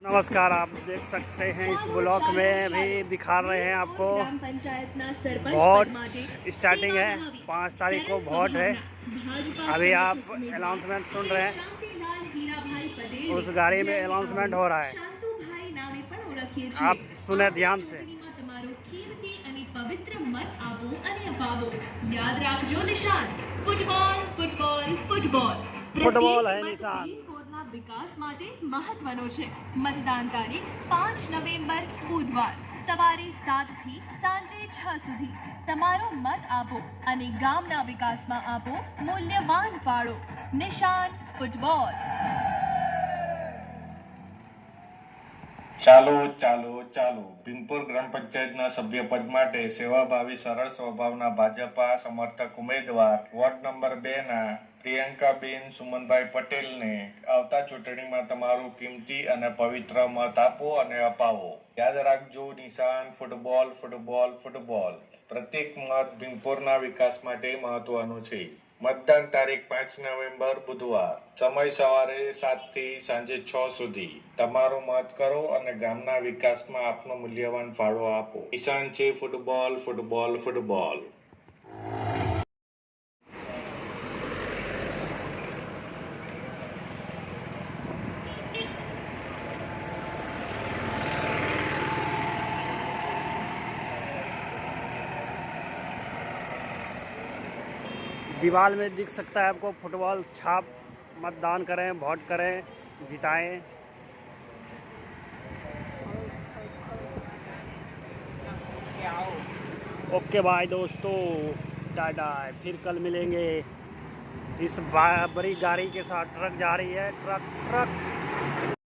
नमस्कार, आप देख सकते हैं इस ब्लॉक में भी दिखा रहे हैं आपको वोट स्टार्टिंग है। 5 तारीख को वोट है। अभी आप अनाउंसमेंट सुन रहे हैं, उस गाड़ी में अनाउंसमेंट हो रहा है, आप सुने ध्यान से। पवित्र मत आपो અને અપાવો યાદ રાખજો નિશાન ફૂટબોલ ફૂટબોલ ફૂટબોલ फुटबॉल है निशान। બોર્ડના વિકાસ માટે મહત્વનો છે। મતદાન તારીખ 5 નવેમ્બર બુધવાર સવારે 7 થી સાંજે 6 સુધી તમારો મત આપો અને ગામના વિકાસમાં આપો મૂલ્યવાન ફાળો। નિશાન ફૂટબોલ। ચાલો ચાલો ચાલો ભીમપુર ગ્રામ પંચાયતના સભ્યપદ માટે સેવાભાવી સરળ સ્વભાવના ભાજપા સમર્થક ઉમેદવાર વોર્ડ નંબર 2 ના પ્રિયંકાબેન સુમનભાઈ પટેલને આવતા ચૂંટણીમાં તમારું કિંમતી અને પવિત્ર મત આપો અને અપાવો। યાદ રાખજો, નિશાન ફૂટબોલ ફૂટબોલ ફૂટબોલ। પ્રત્યેક મત ભીમપુરના વિકાસ માટે મહત્વનું છે। મતદાન તારીખ 5 નવેમ્બર બુધવાર, સમય સવારે 7 થી સાંજે 6 સુધી। તમારો મત કરો અને ગામના વિકાસમાં આપનો મૂલ્યવાન ફાળો આપો। નિશાન છે ફૂટબોલ ફૂટબોલ ફૂટબોલ। दीवार में दिख सकता है आपको फुटबॉल छाप। मतदान करें, वोट करें, जिताएं। ओके बाय दोस्तों, टाटा, फिर कल मिलेंगे। इस बड़ी गाड़ी के साथ ट्रक जा रही है, ट्रक।